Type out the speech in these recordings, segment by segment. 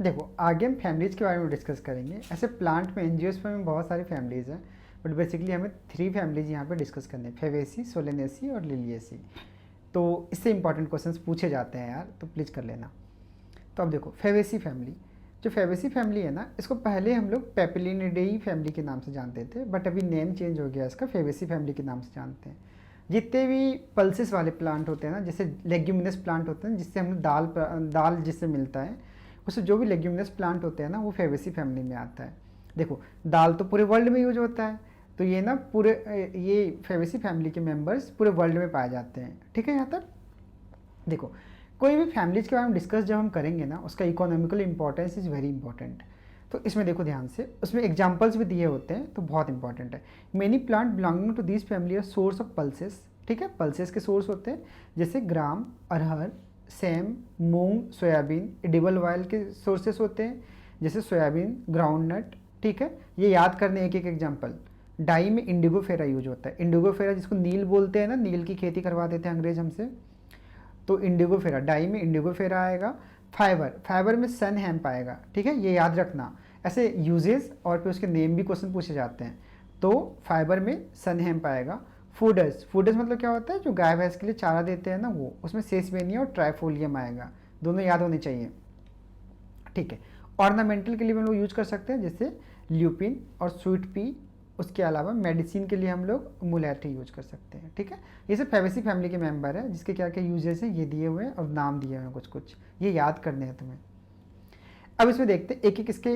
देखो आगे हम फैमिलीज़ के बारे में डिस्कस करेंगे। ऐसे प्लांट में एनजीओस में बहुत सारी फैमिलीज़ हैं, बट बेसिकली हमें 3 फैमिलीज़ यहाँ पे डिस्कस करनी है, फेवेसी, सोलेनेसी और लिलिएसी। तो इससे इंपॉर्टेंट क्वेश्चंस पूछे जाते हैं यार, तो प्लीज़ कर लेना। तो अब देखो फेवेसी फैमिली, जो फेवेसी फैमिली है ना, इसको पहले हम लोग पेपिलिनिडेई फैमिली के नाम से जानते थे, बट अभी नेम चेंज हो गया, इसका फेवेसी फैमिली के नाम से जानते हैं। जितने भी पल्सेस वाले प्लांट होते हैं ना, जैसे लेग्यूमिनस प्लांट होते हैं जिससे हमें दाल जिससे मिलता है, उससे जो भी लेग्यूमिनस प्लांट होते हैं ना, वो फेवेसी फैमिली में आता है। देखो दाल तो पूरे वर्ल्ड में यूज होता है, तो ये ना पूरे ये फेवेसी फैमिली के मेंबर्स पूरे वर्ल्ड में पाए जाते हैं। ठीक है, यहाँ तक देखो कोई भी फैमिलीज के बारे में डिस्कस जब हम करेंगे ना, उसका economical importance is very important. तो इसमें देखो ध्यान से, उसमें एग्जांपल्स भी दिए होते हैं, तो बहुत इंपॉर्टेंट है। Many plant belonging to this family are source of pulses. ठीक है, पल्सेस के सोर्स होते हैं, जैसे ग्राम, अरहर, सेम, मूंग, सोयाबीन। एडिबल ऑयल के सोर्सेस होते हैं, जैसे सोयाबीन, ग्राउंडनट। ठीक है, ये याद करने एक एक एग्जाम्पल। डाई में इंडिगो फेरा यूज होता है। इंडिगो फेरा जिसको नील बोलते हैं ना, नील की खेती करवा देते हैं अंग्रेज हमसे, तो इंडिगो फेरा, डाई में इंडिगो फेरा आएगा। फाइबर, फाइबर में सन हेम्प आएगा। ठीक है, ये याद रखना। ऐसे यूजेस और फिर उसके नेम भी क्वेश्चन पूछे जाते हैं। तो फाइबर में सन हेम्प आएगा। फूडर्स, फूडर्स मतलब क्या होता है, जो गाय भैंस के लिए चारा देते हैं ना, वो, उसमें सेसवेनिया और ट्राइफोलियम आएगा। दोनों याद होने चाहिए। ठीक है, ऑर्नामेंटल के लिए हम लोग यूज कर सकते हैं, जैसे ल्यूपिन और स्वीट पी। उसके अलावा मेडिसिन के लिए हम लोग मुलेठी यूज कर सकते हैं। ठीक है, ये सब फेवेसी फैमिली के मेंबर है, जिसके क्या क्या यूजेस हैं ये दिए हुए हैं और नाम दिए हुए हैं कुछ कुछ, ये याद करने हैं तुम्हें। अब इसमें देखते हैं एक एक इसके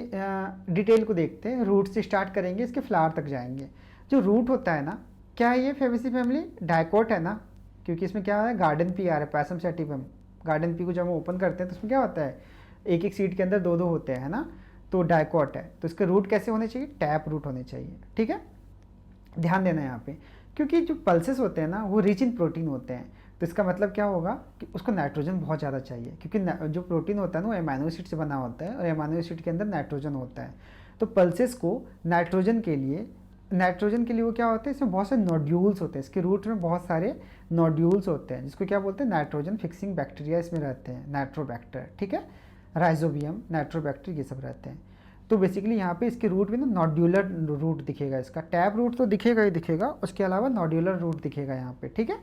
डिटेल को देखते हैं। रूट से स्टार्ट करेंगे, इसके फ्लावर तक जाएंगे। जो रूट होता है ना, क्या है ये फेवेसी फैमिली? डायकोट है ना, क्योंकि इसमें क्या है, गार्डन पी आ रहा है, पैसम सैटिवम। गार्डन पी को जब हम ओपन करते हैं तो उसमें क्या होता है, एक एक सीड के अंदर दो दो होते हैं, है ना, तो डायकोट है। तो इसके रूट कैसे होने चाहिए? टैप रूट होने चाहिए। ठीक है, ध्यान देना यहाँ पे, क्योंकि जो पल्सेस होते हैं ना, वो रिच इन प्रोटीन होते हैं। तो इसका मतलब क्या होगा कि उसको नाइट्रोजन बहुत ज़्यादा चाहिए, क्योंकि जो प्रोटीन होता है ना, वो एमाइनो एसिड से बना होता है, और एमाइनो एसिड के अंदर नाइट्रोजन होता है। तो पल्सेस को नाइट्रोजन के लिए वो क्या होता है, इसमें बहुत सारे नोड्यूल्स होते हैं, इसके रूट में बहुत सारे नोड्यूल्स होते हैं, जिसको क्या बोलते हैं, नाइट्रोजन फिक्सिंग बैक्टीरिया इसमें रहते हैं, नाइट्रोबैक्टर। ठीक है, राइजोबियम, नाइट्रोबैक्टर, ये सब रहते हैं। तो बेसिकली यहाँ पे इसके रूट में ना नॉड्यूलर रूट दिखेगा, इसका टैप रूट तो दिखेगा ही दिखेगा, उसके अलावा नॉड्यूलर रूट दिखेगा यहाँ पे। ठीक है,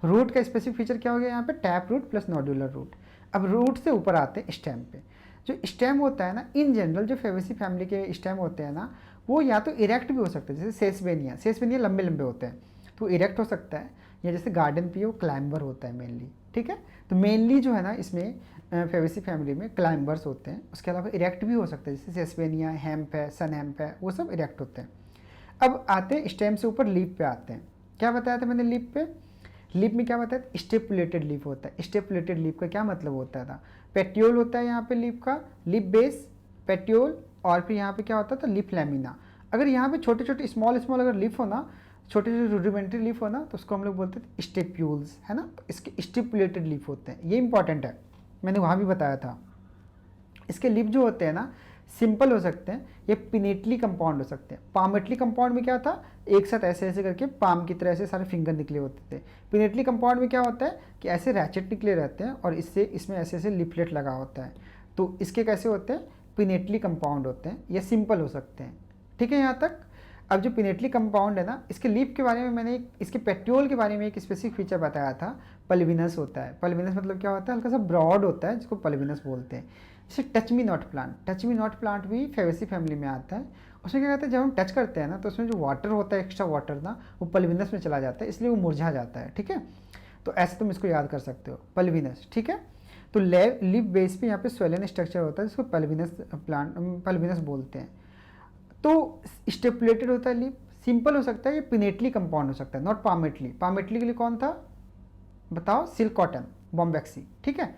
रूट का स्पेसिफिक फीचर क्या हो गया यहाँ पे, टैप रूट प्लस नॉड्यूलर रूट। अब रूट से ऊपर आते हैं स्टेम पे। जो स्टेम होता है ना, इन जनरल जो फेवेसी फैमिली के स्टेम होते हैं ना, वो या तो इरेक्ट भी हो सकते हैं, जैसे सेसवेनिया लंबे लंबे होते हैं, तो इरेक्ट हो सकता है, या जैसे गार्डन पी वो क्लाइंबर होता है मेनली। ठीक है, तो मेनली जो है ना इसमें फेवेसी फैमिली में क्लाइंबर्स होते हैं। उसके अलावा इरेक्ट भी हो सकते हैं, जैसे सेसवेनिया, हेम्प है, सन हेम्प है, वो सब इरेक्ट होते हैं। अब आते हैं स्टेम से ऊपर लीफ पे आते हैं। क्या बताया था मैंने लीफ पे? लीफ में क्या बताया था, स्टेपुलेटेड लीफ होता है। स्टेपुलेटेड लीफ का क्या मतलब होता था, पेट्योल होता है यहाँ पे लीफ का, लीफ बेस, पेट्योल, और फिर यहाँ पे क्या होता था, लीफ लैमिना। अगर यहाँ पे छोटे छोटे स्मॉल स्मॉल अगर लीफ हो ना, छोटे छोटे रूडिमेंट्री लीफ हो ना, तो उसको हम लोग बोलते थे स्टेप्यूल्स, है ना। तो इसके स्टिपुलेटेड लीफ होते हैं, ये इंपॉर्टेंट है, मैंने वहाँ भी बताया था। इसके लिप जो होते हैं ना, सिंपल हो सकते हैं, ये पिनेटली कंपाउंड हो सकते हैं। पामेटली कंपाउंड में क्या था, एक साथ ऐसे ऐसे करके पाम की तरह ऐसे सारे फिंगर निकले होते थे। पिनेटली कंपाउंड में क्या होता है कि ऐसे रैचेट निकले रहते हैं, और इससे इसमें ऐसे ऐसे लिपलेट लगा होता है। तो इसके कैसे होते हैं, पिनेटली कंपाउंड होते हैं, या सिंपल हो सकते हैं। ठीक है, यहाँ तक। अब जो पिनेटली कंपाउंड है ना, इसके लीफ के बारे में मैंने इसके पेट्योल के बारे में एक स्पेसिफिक फीचर बताया था, पल्विनस होता है। पल्विनस मतलब क्या होता है, हल्का सा ब्रॉड होता है, जिसको पल्विनस बोलते हैं। जैसे touch me not plant, touch me not plant भी फेवेसी फैमिली में आता है। उसमें क्या कहते हैं, जब हम टच करते हैं ना, तो उसमें जो वाटर होता है, एक्स्ट्रा वाटर ना, वो पल्विनस में चला जाता है, इसलिए वो मुरझा जाता है। ठीक है, तो ऐसे तुम इसको याद कर सकते हो, पल्विनस। ठीक है, तो लिप बेस पे यहाँ पे स्वेलन स्ट्रक्चर होता है, जिसको पल्विनस बोलते हैं। तो स्टेपुलेटेड होता है लिप, सिंपल हो सकता है, ये पिनेटली कंपाउंड हो सकता है, नॉट पामेटली। पामेटली के लिए कौन था बताओ, सिल्क कॉटन, बॉम्बेक्सी। ठीक है,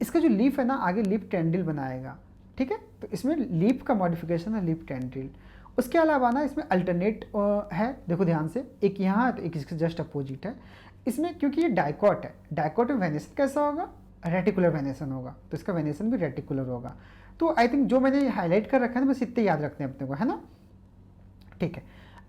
इसका जो लीफ है ना, आगे लीफ टेंड्रिल बनाएगा। ठीक है, तो इसमें लीफ का मॉडिफिकेशन है, लीफ टेंड्रिल। उसके अलावा ना इसमें अल्टरनेट है, देखो ध्यान से, एक यहाँ है तो एक इसके जस्ट अपोजिट है। इसमें क्योंकि ये डाइकॉट है, डाइकॉट में वेनेसन कैसा होगा, रेटिकुलर वेनेसन होगा, तो इसका वेनेसन भी रेटिकुलर होगा। तो आई थिंक जो मैंने हाईलाइट कर रखा है ना, बस इतने याद रखते हैं अपने को, है ना। ठीक है,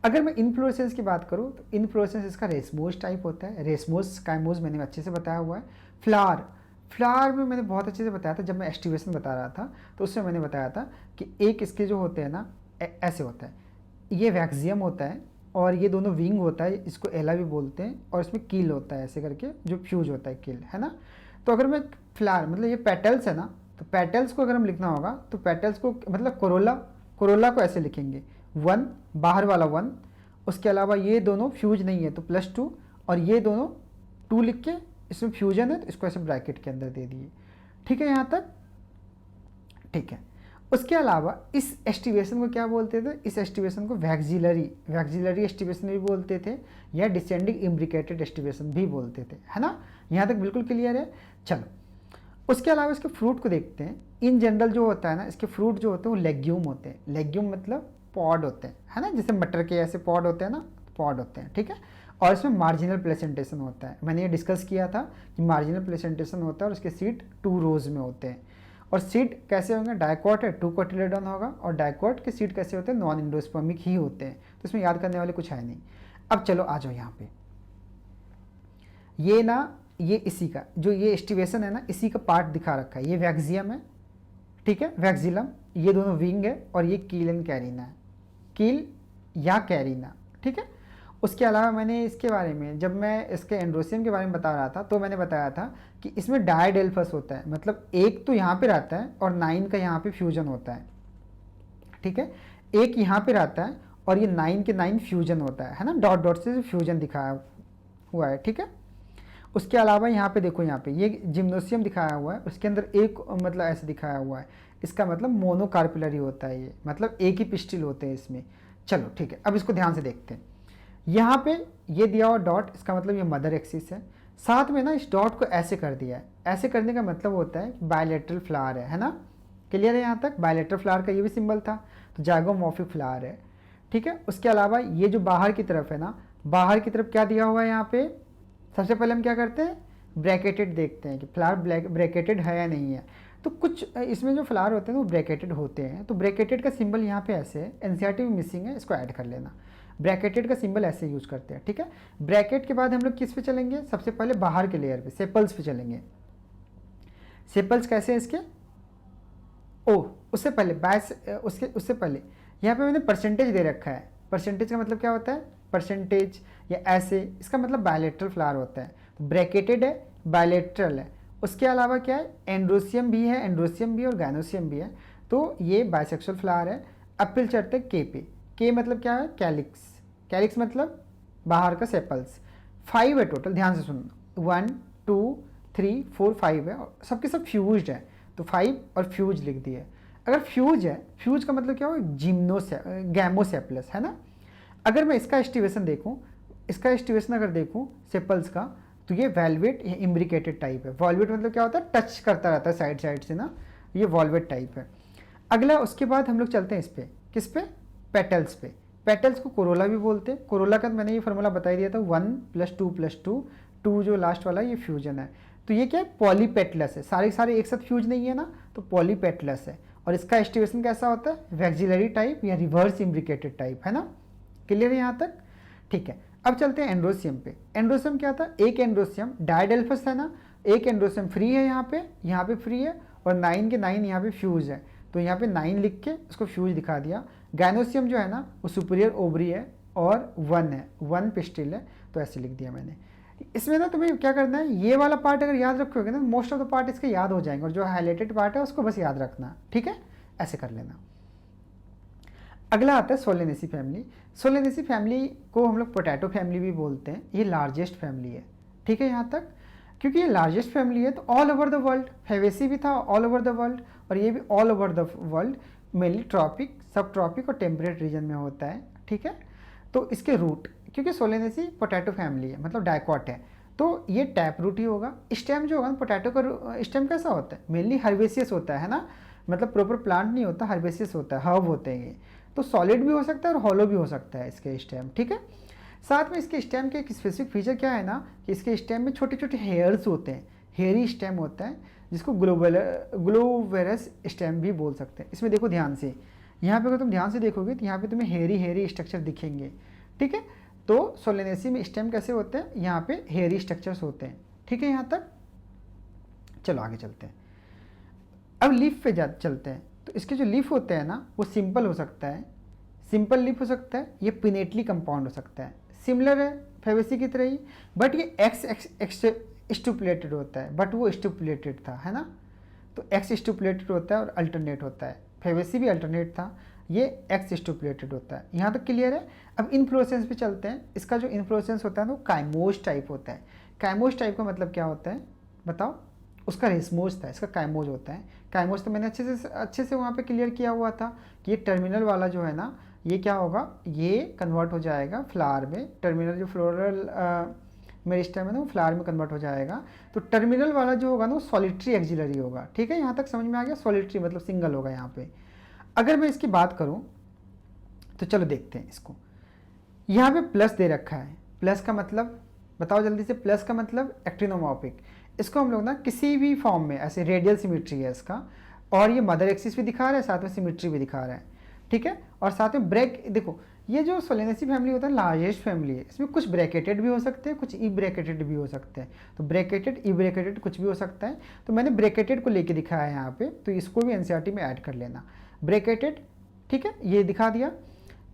अगर मैं इनफ्लोरेसेंस की बात करूँ, तो इनफ्लोरेसेंस इसका रेसमोस टाइप होता है, रेसमोस काइमोस मैंने अच्छे से बताया हुआ है। फ्लावर, फ्लावर में मैंने बहुत अच्छे से बताया था, जब मैं एस्टिवेशन बता रहा था तो उसमें मैंने बताया था कि एक इसके जो होते हैं ना ऐसे होता है, ये वैक्सियम होता है और ये दोनों विंग होता है, इसको एला भी बोलते हैं, और इसमें कील होता है ऐसे करके जो फ्यूज होता है कील, है ना। तो अगर मैं फ्लावर मतलब ये पेटल्स है ना, तो पेटल्स को अगर हम लिखना होगा तो पेटल्स को मतलब कोरोला, कोरोला को ऐसे लिखेंगे 1, बाहर वाला 1, उसके अलावा ये दोनों फ्यूज नहीं है तो +2, और ये दोनों 2 लिख के इसमें फ्यूजन है तो इसको ऐसे ब्रैकेट के अंदर दे दिए। ठीक है यहाँ तक, ठीक है। उसके अलावा इस एस्टिवेशन को क्या बोलते थे, इस एस्टिवेशन को वैक्सिलरी एस्टिवेशन भी बोलते थे या डिसेंडिंग इम्ब्रिकेटेड एस्टिवेशन भी बोलते थे, है ना। यहाँ तक बिल्कुल क्लियर है। चलो उसके अलावा इसके फ्रूट को देखते हैं। इन जनरल जो होता है ना, इसके फ्रूट जो होते हैं वो लेग्यूम होते हैं। लेग्यूम मतलब पॉड होते हैं, है ना, जैसे मटर के ऐसे पॉड होते हैं ना, पॉड होते हैं, ठीक है। और इसमें मार्जिनल प्लेसेंटेशन होता है, मैंने ये डिस्कस किया था कि मार्जिनल प्लेसेंटेशन होता है और उसके सीड 2 रोज में होते हैं। और सीड कैसे होंगे, डाइकॉट है 2 कोटिलेडॉन होगा, और डाइकॉट के सीड कैसे होते हैं, नॉन एंडोस्पर्मिक ही होते हैं, तो इसमें याद करने वाले कुछ है नहीं। अब चलो आ जाओ यहाँ पे, ये ना ये इसी का जो ये एस्टिवेशन है ना, इसी का पार्ट दिखा रखा है। ये वैक्सियम है, ठीक है, वैक्सिलम, ये दोनों विंग है, और ये कील एंड कैरिना है, कील या कैरिना, ठीक है। उसके अलावा मैंने इसके बारे में, जब मैं इसके एंड्रोसियम के बारे में बता रहा था तो मैंने बताया था कि इसमें डायडेल्फस होता है, मतलब एक तो यहाँ पे रहता है और 9 का यहाँ पे फ्यूजन होता है, ठीक है। एक यहाँ पे रहता है और ये 9 के 9 फ्यूजन होता है ना, डॉट डॉट से फ्यूजन दिखाया हुआ है, ठीक है। उसके अलावा यहाँ पे देखो, यहाँ पे ये जिम्नोसियम दिखाया हुआ है, उसके अंदर एक मतलब ऐसे दिखाया हुआ है, इसका मतलब मोनोकार्पिलरी होता है ये, मतलब एक ही पिस्टिल होते हैं इसमें। चलो ठीक है, अब इसको ध्यान से देखते हैं। यहाँ पे ये दिया हुआ डॉट, इसका मतलब ये मदर एक्सिस है, साथ में ना इस डॉट को ऐसे कर दिया है। ऐसे करने का मतलब होता है बायलेटरल फ्लावर है ना। क्लियर है यहाँ तक, बायलेटरल फ्लावर का ये भी सिंबल था, तो जाइगोमॉर्फिक फ्लावर है, ठीक है। उसके अलावा ये जो बाहर की तरफ है ना, बाहर की तरफ क्या दिया हुआ है यहाँ पे, सबसे पहले हम क्या करते हैं, ब्रैकेटेड देखते हैं कि फ्लावर ब्रैकेटेड है या नहीं है। तो कुछ इसमें जो फ्लावर होते हैं वो ब्रैकेटेड होते हैं, तो ब्रैकेटेड का सिंबल यहाँ पे ऐसे है, एनसीईआरटी में मिसिंग है, इसको ऐड कर लेना। ब्रैकेटेड का सिंबल ऐसे यूज करते हैं, ठीक है। ब्रैकेट के बाद हम लोग किस पे चलेंगे, सबसे पहले बाहर के लेयर पे, सेपल्स पे चलेंगे। सेपल्स कैसे हैं इसके, ओ उससे पहले उससे पहले यहाँ पे मैंने परसेंटेज दे रखा है। परसेंटेज का मतलब क्या होता है, परसेंटेज या ऐसे, इसका मतलब बायलेटरल फ्लावर होता है। तो ब्रैकेटेड है, बायलेटरल है। उसके अलावा क्या है, एंड्रोसियम भी है, एंड्रोसियम भी और गायनोसियम भी है, तो ये बाइसेक्सुअल फ्लावर है। अब फिर चढ़ते हैं के पे। के मतलब क्या है, कैलिक्स। कैलिक्स मतलब बाहर का सेपल्स। 5 है टोटल, ध्यान से सुनना, 1 2 3 4 5 है, और सबके सब फ्यूज्ड है, तो 5 और फ्यूज लिख दिए। अगर फ्यूज है, फ्यूज का मतलब क्या हो, गैमोसेपलस, है ना। अगर मैं इसका एस्टिवेशन देखूं, इसका एस्टिवेशन अगर देखूं सेपल्स का, तो ये वेलवेट या इम्ब्रिकेटेड टाइप है। वॉल्वेट मतलब क्या होता है, टच करता रहता है साइड साइड से ना, ये वॉल्वेट टाइप है। अगला उसके बाद हम लोग चलते हैं इस पे, किस पे, पेटल्स पे। पेटल्स को कोरोला भी बोलते हैं। कोरोला का मैंने ये फार्मूला बता दिया था, 1 + 2 + 2, 2 जो लास्ट वाला ये फ्यूजन है। तो ये क्या है, पॉलीपेटलस है, सारे सारे एक साथ फ्यूज नहीं है ना, तो पॉलीपेटलस है। और इसका एस्टिवेशन कैसा होता है, वैक्सिलरी टाइप या रिवर्स इम्ब्रिकेटेड टाइप, है ना। क्लियर है यहाँ तक, ठीक है। अब चलते हैं एंड्रोसियम पे। एंड्रोसियम क्या था, एक एंड्रोसियम डायडेल्फस है ना, एक एंड्रोसियम फ्री है यहाँ पे फ्री है, और 9 के 9 यहाँ पे फ्यूज है, तो यहाँ पे 9 लिख के उसको फ्यूज दिखा दिया। गायनोसियम जो है ना वो सुपीरियर ओवरी है और 1 है, 1 पिस्टिल है, तो ऐसे लिख दिया मैंने। इसमें ना तुम्हें क्या करना है, ये वाला पार्ट अगर याद रखोगे ना, मोस्ट ऑफ द पार्ट इसके याद हो जाएंगे, और जो हाईलाइटेड पार्ट है उसको बस याद रखना, ठीक है, ऐसे कर लेना। अगला आता है सोलेनेसी फैमिली। सोलेनेसी फैमिली को हम लोग पोटैटो फैमिली भी बोलते हैं, ये लार्जेस्ट फैमिली है, ठीक है यहाँ तक। क्योंकि ये लार्जेस्ट फैमिली है तो all over the world, Fabaceae भी था ऑल ओवर द वर्ल्ड, और ये भी all over the world, mainly tropic, sub tropic और टेम्परेट रीजन में होता है, ठीक है। तो इसके रूट, क्योंकि सोलेनेसी पोटैटो फैमिली है, मतलब डाइकॉट है, तो ये टैप रूट ही होगा। स्टेम जो होगा ना पोटैटो का, स्टेम कैसा होता है, मेनली हर्बेसियस होता है ना, मतलब प्रॉपर प्लांट नहीं होता, हर्बेसियस होता है, हर्ब होते हैं ये। तो सॉलिड भी हो सकता है और हॉलो भी हो सकता है इसके स्टेम, ठीक है। साथ में इसके स्टेम के एक स्पेसिफिक फीचर क्या है ना, कि इसके स्टेम में छोटे छोटे हेयर्स होते हैं, हेयरी स्टेम होता है, जिसको ग्लोवेरस स्टेम भी बोल सकते हैं। इसमें देखो ध्यान से, यहाँ पे अगर तुम ध्यान से देखोगे तो यहाँ पे तुम्हें हेयरी स्ट्रक्चर दिखेंगे, ठीक है। तो सोलेनेसी में स्टेम कैसे होते हैं, यहाँ पे हेयरी स्ट्रक्चर्स होते हैं, ठीक है यहाँ तक। चलो आगे चलते हैं। अब लीफ पे चलते हैं। तो इसके जो लीफ होते हैं ना वो सिंपल हो सकता है, सिंपल लीफ हो सकता है, ये पिनेटली कंपाउंड हो सकता है, सिमिलर है फेबेसी की तरह ही, बट ये एक्स स्टुपुलेटेड होता है, बट वो स्टुपुलेटेड था, है ना। तो एक्स स्टुपुलेटेड होता है और अल्टरनेट होता है, फेबेसी भी अल्टरनेट था, ये एक्स स्टुपुलेटेड होता है। यहाँ तक क्लियर है। अब इनफ्लोरेसेंस पे चलते हैं। इसका जो इनफ्लोरेसेंस होता है ना वो काइमोज टाइप होता है। काइमोज टाइप का मतलब क्या होता है बताओ? उसका रेसमोज था, इसका काइमोज होता है। काइमोज तो मैंने अच्छे से वहाँ पे क्लियर किया हुआ था कि ये टर्मिनल वाला जो है ना ये क्या होगा, ये कन्वर्ट हो जाएगा फ्लावर में। टर्मिनल जो फ्लोरल मेरिस्टेम है ना वो फ्लावर में कन्वर्ट हो जाएगा। तो टर्मिनल वाला जो होगा ना वो सॉलिटरी एक्सिलरी होगा। ठीक है, यहाँ तक समझ में आ गया? सॉलिटरी मतलब सिंगल होगा यहाँ पे। अगर मैं इसकी बात करूँ तो चलो देखते हैं इसको। यहाँ पे प्लस दे रखा है, प्लस का मतलब बताओ जल्दी से। प्लस का मतलब एक्टिनोमॉर्फिक। इसको हम लोग ना किसी भी फॉर्म में ऐसे रेडियल सिमेट्री है इसका, और ये मदर एक्सिस भी दिखा रहा है, साथ में सिमेट्री भी दिखा रहा है। ठीक है, और साथ में ब्रेक, देखो ये जो सोलेनेसी फैमिली होता है लार्जेस्ट फैमिली है, इसमें कुछ ब्रैकेटेड भी हो सकते हैं, कुछ ई ब्रैकेटेड भी हो सकते हैं। तो ब्रैकेटेड ई ब्रैकेटेड कुछ भी हो सकता है। तो मैंने ब्रैकेटेड को लेके दिखाया है यहाँ पे, तो इसको भी एनसीईआरटी में ऐड कर लेना। ब्रैकेटेड, ठीक है, ये दिखा दिया।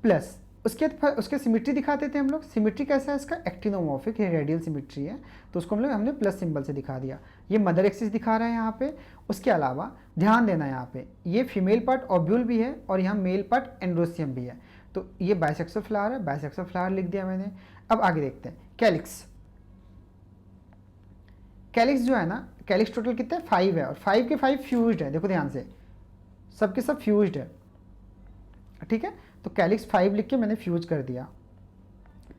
प्लस उसके सिमेट्री दिखाते थे हम लोग। सिमेट्री कैसा है इसका? एक्टिनोमॉर्फिक है, रेडियल सिमेट्री है, तो उसको हमने प्लस सिंबल से दिखा दिया। ये मदर एक्सिस दिखा रहा है यहाँ पे। उसके अलावा ध्यान देना यहाँ पे, ये फीमेल पार्ट ओव्यूल भी है और यहाँ मेल पार्ट एंड्रोसियम भी है। तो ये बाइसेक्सुअल फ्लावर है, बाइसेक्सुअल फ्लावर लिख दिया मैंने। अब आगे देखते हैं कैलिक्स। कैलिक्स जो है ना, कैलिक्स टोटल कितने? 5 है, और 5 के 5 फ्यूज्ड है। देखो ध्यान से, सबके सब फ्यूज्ड है। ठीक है, तो कैलिक्स 5 लिख के मैंने फ्यूज कर दिया।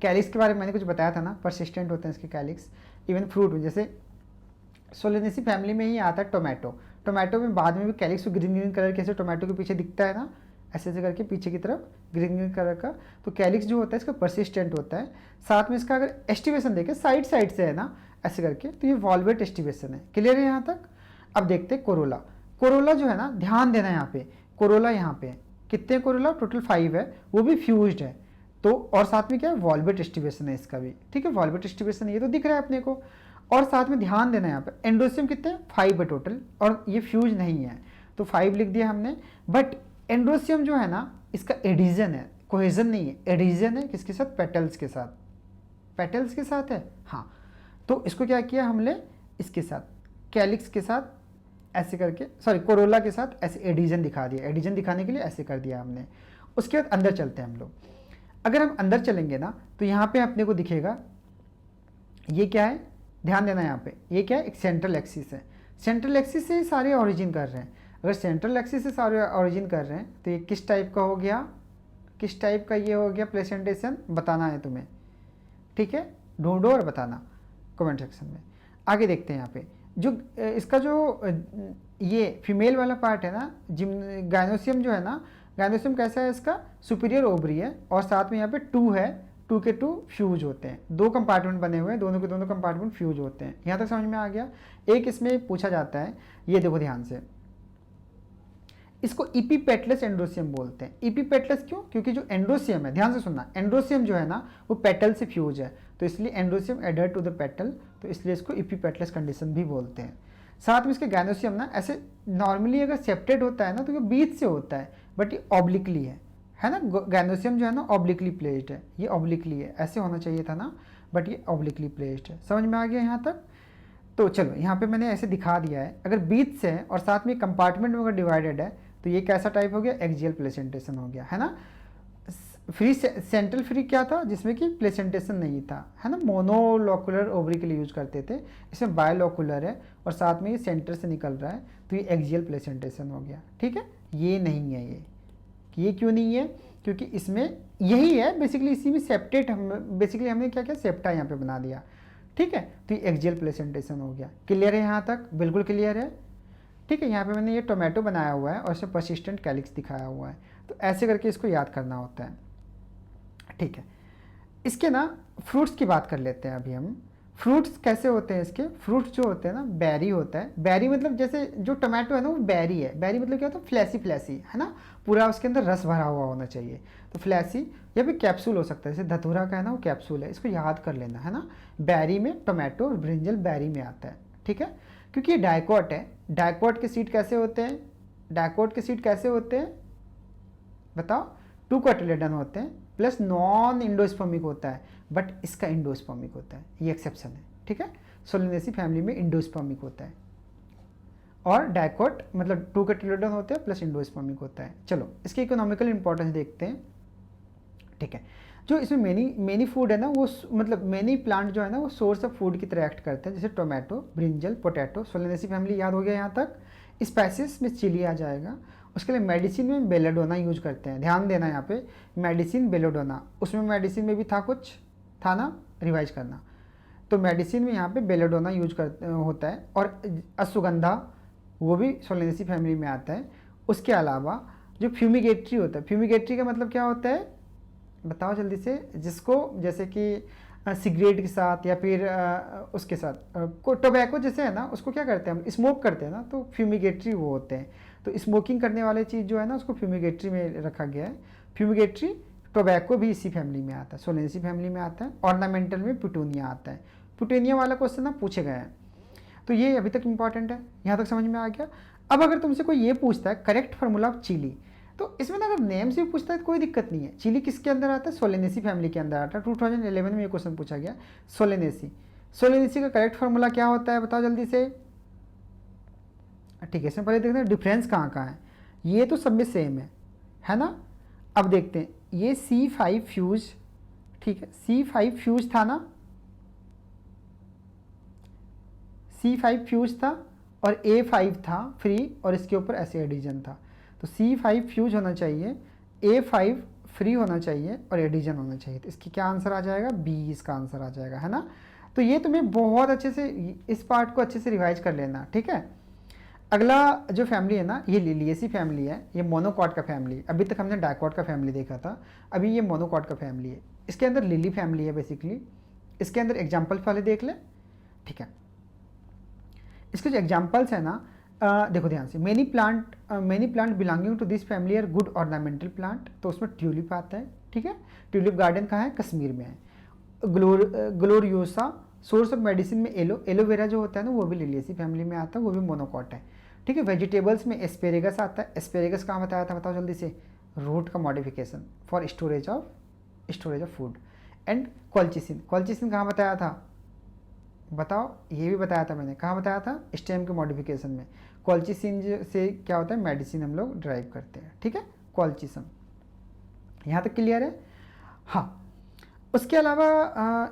कैलिक्स के बारे में मैंने कुछ बताया था ना, परसिस्टेंट होते हैं इसके कैलिक्स। इवन फ्रूट में जैसे सोलेनेसी फैमिली में ही आता है टोमेटो। टोमेटो में बाद में भी कैलिक्स को ग्रीन ग्रीन कलर कैसे टोमेटो के पीछे दिखता है ना, ऐसे ऐसे करके पीछे की तरफ ग्रीन ग्रीन कलर का। तो कैलिक्स जो होता है इसका परसिस्टेंट होता है। साथ में इसका अगर एस्टिवेशन देखें साइड साइड से है ना ऐसे करके, तो ये वॉल्वेट एस्टिवेशन है। क्लियर है यहाँ तक? अब देखते हैं कोरोला। कोरोला जो है ना, ध्यान देना यहाँ पे, कोरोला यहाँ पे कितने कोरोला? टोटल 5 है, वो भी फ्यूज्ड है। तो और साथ में क्या है? वॉल्वेट एस्टिवेशन है इसका भी। ठीक है, वॉल्वेट एस्टिवेशन ये तो दिख रहा है अपने को। और साथ में ध्यान देना यहाँ पे, एंड्रोसियम कितने? 5 है टोटल, और ये फ्यूज नहीं है, तो 5 लिख दिया हमने। बट एंड्रोसियम जो है ना इसका एडिजन है, कोहेजन नहीं है, एडिजन है। किसके साथ? पेटल्स के साथ। पेटल्स के साथ है, हाँ। तो इसको क्या किया हमने? इसके साथ, कैलिक्स के साथ ऐसे करके, सॉरी कोरोला के साथ ऐसे एडिजन दिखा दिया। एडिजन दिखाने के लिए ऐसे कर दिया हमने। उसके बाद अंदर चलते हैं हम लोग। अगर हम अंदर चलेंगे ना तो यहाँ पे अपने को दिखेगा ये क्या है, ध्यान देना यहाँ पे, ये क्या है? एक सेंट्रल एक्सिस है। सेंट्रल एक्सिस से सारे ऑरिजिन कर रहे हैं। अगर सेंट्रल एक्सिस से सारे ऑरिजिन कर रहे हैं तो ये किस टाइप का हो गया? किस टाइप का ये हो गया प्लेसेंटेशन? बताना है तुम्हें। ठीक है, ढूंढो और बताना कमेंट सेक्शन में। आगे देखते हैं यहाँ पे, जो इसका जो ये फीमेल वाला पार्ट है ना, गायनोसियम जो है ना, गायनोसियम कैसा है इसका? सुपीरियर ओवरी है, और साथ में यहाँ पे 2 है, 2 के 2 फ्यूज होते हैं। 2 कंपार्टमेंट बने हुए हैं, दोनों के दोनों कंपार्टमेंट फ्यूज होते हैं। यहाँ तक समझ में आ गया? एक इसमें पूछा जाता है, ये देखो ध्यान से, इसको इपीपेटलस एंड्रोसियम बोलते हैं। इपीपेटलस क्यों? क्योंकि जो एंड्रोसियम है, ध्यान से सुनना, एंड्रोसियम जो है ना वो पेटल से फ्यूज है, तो इसलिए androecium adhere to the petal, तो इसलिए इसको इपीपेटलस कंडीशन भी बोलते हैं। साथ में इसके गायनोसियम ना ऐसे नॉर्मली अगर सेप्टेड होता है ना तो ये बीच से होता है, बट ये ऑब्लिकली है ना। गायनोसियम जो है ना ऑब्लिकली प्लेस्ड है, ये ऑब्लिकली है, ऐसे होना चाहिए था ना, बट ये ऑब्लिकली प्लेस्ड है। समझ में आ गया यहाँ तक? तो चलो यहाँ पे मैंने ऐसे दिखा दिया है। अगर बीच से है और साथ में कंपार्टमेंट में अगर डिवाइडेड है तो ये कैसा टाइप हो गया? एक्सियल प्लेसेंटेशन हो गया, है ना। फ्री सेंट्रल फ्री क्या था? जिसमें कि प्लेसेंटेशन नहीं था, है ना। मोनोलोकुलर ओवरी के लिए यूज करते थे, इसमें बायोलोकुलर है और साथ में ये सेंटर से निकल रहा है, तो ये एक्सियल प्लेसेंटेशन हो गया। ठीक है, ये नहीं है। ये क्यों नहीं है? क्योंकि इसमें यही है बेसिकली, इसी में सेप्टेट हम बेसिकली हमने क्या किया? सेप्टा यहाँ पे बना दिया। ठीक है, तो ये एक्सियल प्लेसेंटेशन हो गया। क्लियर है यहाँ तक? बिल्कुल क्लियर है। ठीक है, यहाँ पे मैंने ये टोमेटो बनाया हुआ है और इसमें परसिस्टेंट कैलिक्स दिखाया हुआ है, तो ऐसे करके इसको याद करना होता है। ठीक है, इसके ना फ्रूट्स की बात कर लेते हैं अभी हम। फ्रूट्स कैसे होते हैं इसके? फ्रूट्स जो होते हैं ना, बेरी होता है। बेरी मतलब जैसे जो टोमेटो है ना वो बेरी है। बेरी मतलब क्या होता है? फ्लैसी फ्लैसी, है ना, पूरा उसके अंदर रस भरा हुआ होना चाहिए, तो फ्लैसी। या फिर कैप्सूल हो सकता है, जैसे धतूरा का है ना वो कैप्सूल है, इसको याद कर लेना, है ना। बेरी में टोमेटो और ब्रिंजल बेरी में आता है। ठीक है, क्योंकि ये डाइकॉट है। डाइकॉट के सीड कैसे होते हैं, डाइकॉट के सीड कैसे होते हैं बताओ, 2 कोटिलेडन होते हैं प्लस नॉन इंडोस्पर्मिक होता है, बट इसका इंडोस्पर्मिक होता है, ये एक्सेप्शन है, ठीक है। सोलेनेसी फैमिली में इंडोस्पर्मिक होता है और डाइकॉट मतलब 2 कोटिलेडन होते हैं प्लस इंडोस्पर्मिक होता है। चलो इसकी इकोनॉमिकल इंपॉर्टेंस देखते हैं, ठीक है। जो इसमें मेनी फूड है ना, वो मतलब मेनी प्लांट जो है ना वो सोर्स ऑफ फूड की तरह एक्ट करते हैं, जैसे tomato, brinjal, potato. Solanaceae family याद हो गया यहाँ तक। स्पाइसेस में चिली आ जाएगा। उसके लिए मेडिसिन में बेलाडोना यूज करते हैं, ध्यान देना यहाँ पे, मेडिसिन बेलाडोना, उसमें मेडिसिन में भी था कुछ, था ना, रिवाइज करना। तो मेडिसिन में यहाँ पे बेलाडोना यूज कर होता है। और अश्वगंधा वो भी सोलेनेसी फैमिली में आता है। उसके अलावा जो फ्यूमिगेटरी होता है, फ्यूमिगेटरी का मतलब क्या होता है बताओ जल्दी से, जिसको जैसे कि सिगरेट के साथ या फिर उसके साथ टोबैको जैसे है ना, उसको क्या करते हैं हम, स्मोक करते हैं ना, तो फ्यूमिगेटरी वो होते हैं। तो स्मोकिंग करने वाले चीज़ जो है ना उसको फ्यूमिगेटरी में रखा गया है। फ्यूमिगेटरी टोबैको भी इसी फैमिली में आता है, सोलेनेसी फैमिली में आता है। ऑर्नामेंटल में पिटूनिया आता है। पिटूनिया वाला क्वेश्चन ना पूछे गए हैं, तो ये अभी तक इंपॉर्टेंट है, यहाँ तक समझ में आ गया। अब अगर तुमसे कोई ये पूछता है करेक्ट फार्मूला ऑफ चिली, तो इसमें ना अगर नेम से भी पूछता है तो कोई दिक्कत नहीं है। चिली किसके अंदर आता है, सोलेनेसी फैमिली के अंदर आता है। 2011 में ये क्वेश्चन पूछा गया, सोलेनेसी। सोलेनेसी का करेक्ट फार्मूला क्या होता है बताओ जल्दी से, ठीक है। इसमें पहले देखते हैं डिफरेंस कहाँ कहाँ है। ये तो सब में सेम है ना। अब देखते हैं, ये C5 फ्यूज, ठीक है, C5 फ्यूज था ना, C5 फ्यूज था और A5 था फ्री और इसके ऊपर ऐसे एडिजन था। तो C5 फ्यूज होना चाहिए, A5 फ्री होना चाहिए और एडिजन होना चाहिए। तो इसकी क्या आंसर आ जाएगा, B इसका आंसर आ जाएगा, है ना। तो ये तुम्हें बहुत अच्छे से इस पार्ट को अच्छे से रिवाइज कर लेना, ठीक है। अगला जो फैमिली है ना, ये लिलिएसी फैमिली है, ये मोनोकॉट का फैमिली। अभी तक हमने डाइकॉट का फैमिली देखा था, अभी ये मोनोकॉट का फैमिली है। इसके अंदर लिली फैमिली है बेसिकली। इसके अंदर एग्जाम्पल पहले देख ले, ठीक है। इसके जो एग्जाम्पल्स है ना, देखो ध्यान से, many plant belonging to this family are good ornamental plant. तो उसमें ट्यूलिप आता है, ठीक है। ट्यूलिप गार्डन कहाँ है, कश्मीर में है। ग्लोरियोसा, सोर्स ऑफ मेडिसिन में एलोवेरा जो होता है ना वो भी लिलिएसी फैमिली में आता है, वो भी मोनोकॉट है, ठीक है। वेजिटेबल्स में एस्पेरेगस आता है। एस्पेरेगस कहाँ बताया था बताओ जल्दी से, रूट का modification for storage of food. And colchicine, colchicine कहाँ बताया था बताओ, ये भी बताया था मैंने, कहाँ बताया था, स्टेम के मॉडिफिकेशन में। कॉल्चिसिन से क्या होता है, मेडिसिन हम लोग ड्राइव करते हैं, ठीक है। कॉल्चिसिन यहाँ तक क्लियर है। हाँ, उसके अलावा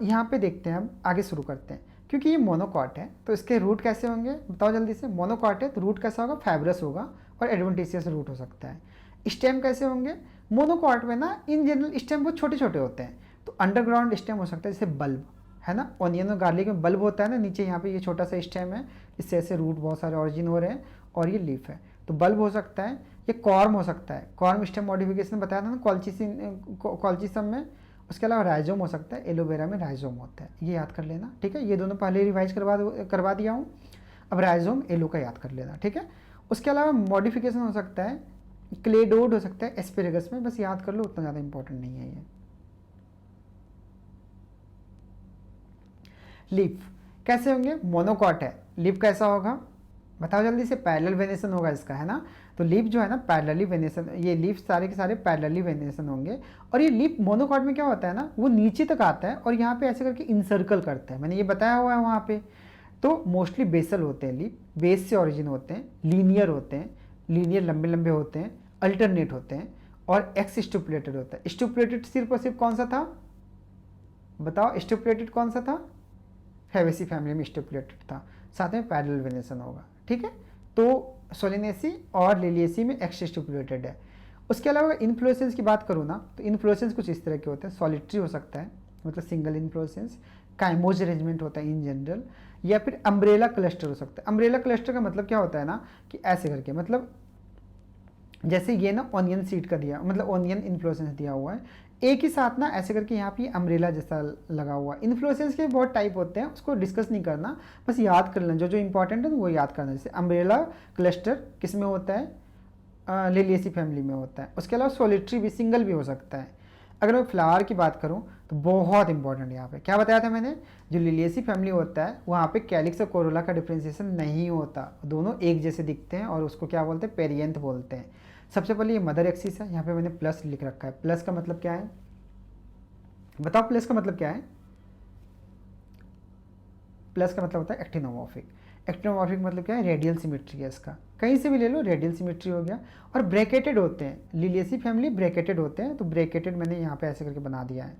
यहाँ पे देखते हैं, हम आगे शुरू करते हैं। क्योंकि ये मोनोकॉट है तो इसके रूट कैसे होंगे बताओ जल्दी से। मोनोकॉट है तो रूट कैसा होगा, फाइब्रस होगा और एडवेंटिशियस रूट हो सकता है। स्टेम कैसे होंगे, मोनोकॉट में ना इन जनरल स्टेम बहुत छोटे छोटे होते हैं, तो अंडरग्राउंड स्टेम हो सकता है, जैसे बल्ब है ना, ऑनियन और गार्लिक में बल्ब होता है ना, नीचे यहाँ पे ये छोटा सा स्टेम है, इससे ऐसे रूट बहुत सारे ऑरिजिन हो रहे हैं और ये लीफ है, तो बल्ब हो सकता है। ये कॉर्म हो सकता है, कॉर्म स्टेम मॉडिफिकेशन बताया था ना कॉल्चिसम में। उसके अलावा राइजोम हो सकता है, एलोवेरा में राइजोम होता है, ये याद कर लेना, ठीक है। ये दोनों पहले रिवाइज करवा दिया हूँ, अब राइजोम एलो का याद कर लेना, ठीक है। उसके अलावा मॉडिफिकेशन हो सकता है, क्लेडोड हो सकता है एस्पेरेगस में, बस याद कर लो, उतना ज़्यादा इंपॉर्टेंट नहीं है ये। लीफ कैसे होंगे, मोनोकॉट है, लीफ कैसा होगा बताओ जल्दी से, पैरेलल वेनेशन होगा इसका, है ना। तो लीफ जो है ना पैरेलली वेनेशन, ये लीफ सारे के सारे पैरेलली वेनेशन होंगे। और ये लीफ मोनोकॉट में क्या होता है ना, वो नीचे तक आता है और यहाँ पे ऐसे करके इंसर्कल करता है, मैंने ये बताया हुआ है वहाँ पे। तो मोस्टली बेसल होते हैं लीफ, बेस से ऑरिजिन होते हैं, लीनियर होते हैं, लीनियर लंबे लंबे होते हैं, अल्टरनेट होते हैं और एक्स स्टिपुलेटेड होता है। स्टिपुलेटेड सिर्फ और सिर्फ कौन सा था बताओ, स्टिपुलेटेड कौन सा था, फैबेसी फैमिली में स्टिपुलेटेड था, साथ में पैरेलल वेनेशन होगा, ठीक है। तो सोलेनेसी और लिलिएसी में एक्स स्टिपुलेटेड है। उसके अलावा इन्फ्लोरेसेंस की बात करूँ ना, तो इन्फ्लोरेसेंस कुछ इस तरह के होते हैं, सॉलिटरी हो सकता है मतलब सिंगल इन्फ्लोरेसेंस, काइमोज अरेंजमेंट होता है इन जनरल, या फिर अम्ब्रेला क्लस्टर हो सकता है। अम्ब्रेला क्लस्टर का मतलब क्या होता है ना, कि ऐसे करके, मतलब जैसे ये ना ऑनियन सीड का दिया, मतलब ऑनियन इन्फ्लोरेसेंस दिया हुआ है, एक ही साथ ना ऐसे करके यहाँ पे अम्ब्रेला जैसा लगा हुआ है। इन्फ्लोरेसेंस के बहुत टाइप होते हैं, उसको डिस्कस नहीं करना, बस याद कर लेना, जो जो इंपॉर्टेंट है वो याद करना। जैसे अम्ब्रेला क्लस्टर किस में होता है, लिलिएसी फैमिली में होता है। उसके अलावा सॉलिटरी भी, सिंगल भी हो सकता है। अगर मैं फ्लावर की बात करूं तो बहुत इंपॉर्टेंट यहाँ पे क्या बताया था मैंने, जो लिलियेसी फैमिली होता है वहाँ पे कैलिक्स और कोरोला का डिफ्रेंसिएशन नहीं होता, दोनों एक जैसे दिखते हैं और उसको क्या बोलते हैं, पेरियंथ बोलते हैं। सबसे पहले ये मदर एक्सिस है, यहाँ पे मैंने प्लस लिख रखा है। प्लस का मतलब क्या है, बताओ प्लस का मतलब क्या है। प्लस का मतलब होता है एक्टिनोमॉर्फिक। एक्टिनोमॉर्फिक मतलब क्या है, रेडियल सिमेट्री है इसका, कहीं से भी ले लो रेडियल सिमेट्री हो गया। और ब्रैकेटेड होते हैं, लिलियेसी फैमिली ब्रैकेटेड होते हैं, तो ब्रैकेटेड मैंने यहाँ पे ऐसे करके बना दिया है,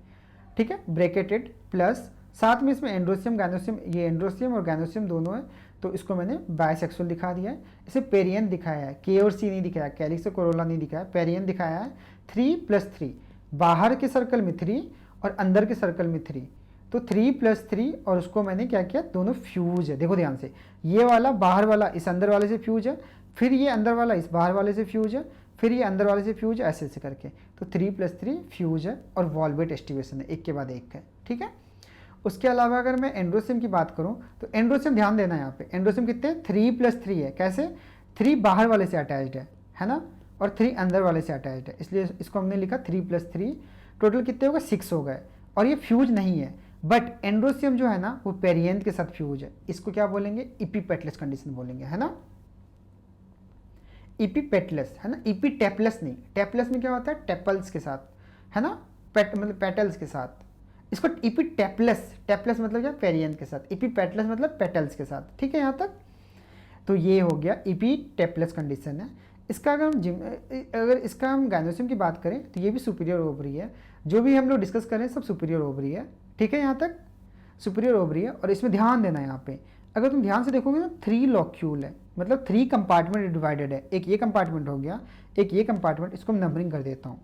ठीक है। ब्रैकेटेड प्लस साथ में इसमें एंड्रोसियम गैनोसियम, ये एंड्रोसियम और गैनोसियम दोनों है, तो इसको मैंने बायसेक्सुअल दिखा दिया है। इसे पेरियन दिखाया है, के और सी नहीं दिखाया, कैलिक्स और कोरोला नहीं दिखाया, पेरियन दिखाया है। 3+3, बाहर के सर्कल में 3 और अंदर के सर्कल में 3, तो 3+3 और उसको मैंने क्या किया, दोनों फ्यूज है। देखो ध्यान से, ये वाला बाहर वाला इस अंदर वाले से फ्यूज है, फिर ये अंदर वाला इस बाहर वाले से फ्यूज है, फिर ये अंदर वाले से फ्यूज है, ऐसे ऐसे करके, तो 3+3 फ्यूज है और वॉल्वेट एस्टिवेशन है, एक के बाद एक है, ठीक है। उसके अलावा अगर मैं एंड्रोसियम की बात करूं तो एंड्रोसियम ध्यान देना यहाँ पे, एंड्रोसियम कितने हैं, 3+3 है। कैसे, 3 बाहर वाले से अटैच्ड है ना, और 3 अंदर वाले से अटैच्ड है, इसलिए इसको हमने लिखा 3+3। टोटल कितने हो गए, 6 हो गए, और ये फ्यूज नहीं है। बट एंड्रोसियम जो है ना वो पेरियंथ के साथ फ्यूज है, इसको क्या बोलेंगे, इपीपेटलस कंडीशन बोलेंगे, है ना, इपीपेटलस, है ना, इपीटेपलस नहीं। टेपलस में क्या होता है, टेपल्स के साथ, है ना, मतलब पेटल्स के साथ, इसको इपीटेपलस, टेपलस मतलब क्या, पेरियंथ के साथ, इपीपेटलस मतलब पेटल्स के साथ, ठीक है यहाँ तक। तो ये हो गया इपीटेपलस कंडीशन है। इसका अगर इसका हम गैनोसियम की बात करें तो ये भी सुपीरियर ओवरी है, जो भी हम लोग डिस्कस करें सब सुपीरियर ओवरी है, ठीक है, यहाँ तक सुपीरियर ओवरी है। और इसमें ध्यान देना यहाँ पे, अगर तुम ध्यान से देखोगे ना 3 लॉक्यूल है, मतलब 3 कंपार्टमेंट डिवाइडेड है, एक ये कंपार्टमेंट हो गया, एक ये कंपार्टमेंट, इसको मैं नंबरिंग कर देता हूँ,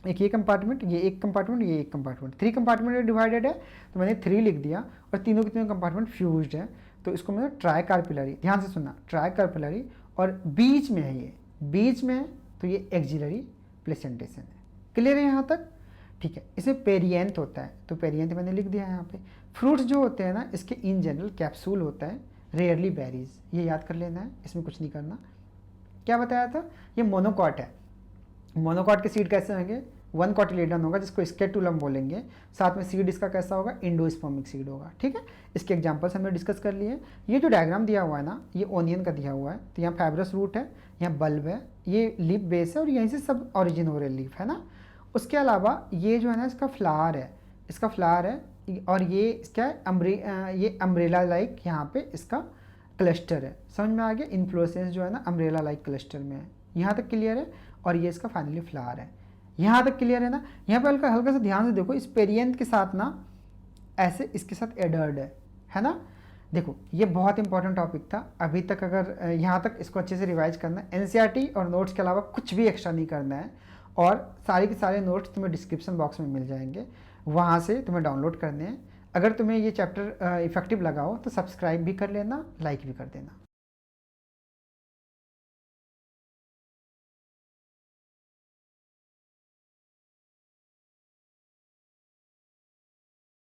एक ये कंपार्टमेंट, ये एक कंपार्टमेंट, ये एक कंपार्टमेंट, 3 कंपार्टमेंट डिवाइडेड है, तो मैंने 3 लिख दिया, और तीनों के तीनों कंपार्टमेंट फ्यूज्ड है, तो इसको मैंने ट्राई कार्पिलरी, ध्यान से सुनना, ट्राई कार्पिलरी, और बीच में है, ये बीच में है, तो ये एक्सिलरी प्लेसेंटेशन है। क्लियर है यहाँ तक, ठीक है। इसमें पेरियंथ होता है, तो पेरियंथ मैंने लिख दिया है यहाँ पे। फ्रूट्स जो होते हैं ना, इसके इन जनरल कैप्सूल होता है, रेयरली बेरीज, ये याद कर लेना है, इसमें कुछ नहीं करना। क्या बताया था, ये मोनोकॉट है। मोनोकॉट के सीड कैसे होंगे, 1 कॉटिलेडन होगा जिसको स्केटुलम बोलेंगे, साथ में सीड इसका कैसा होगा, इंडोस्पर्मिक सीड होगा, ठीक है। इसके एग्जांपल्स हमने डिस्कस कर लिए। ये जो डायग्राम दिया हुआ है ना, ये ओनियन का दिया हुआ है, तो यहाँ फाइब्रस रूट है, यहाँ बल्ब है, ये लीफ बेस है, और यहीं से सब ऑरिजिन हो रहे लीफ, है ना। उसके अलावा ये जो है ना, इसका फ्लावर है, इसका फ्लावर है, और ये इसका ये अम्ब्रेला लाइक यहाँ पे इसका क्लस्टर है, समझ में आ गया। इन्फ्लोरेसेंस जो है ना अम्ब्रेला लाइक क्लस्टर में है, यहाँ तक क्लियर है। और ये इसका फाइनली फ्लावर है, यहाँ तक क्लियर है ना। यहाँ पे हल्का हल्का सा ध्यान से देखो, इस पेरियंथ के साथ ना ऐसे इसके साथ एडर्ड है ना। देखो ये बहुत इंपॉर्टेंट टॉपिक था अभी तक, अगर यहाँ तक इसको अच्छे से रिवाइज करना है, एनसीईआरटी और नोट्स के अलावा कुछ भी एक्स्ट्रा नहीं करना है, और सारे के सारे नोट्स तुम्हें डिस्क्रिप्शन बॉक्स में मिल जाएंगे, वहाँ से तुम्हें डाउनलोड करने हैं। अगर तुम्हें ये चैप्टर इफेक्टिव लगा हो तो सब्सक्राइब भी कर लेना, लाइक भी कर देना।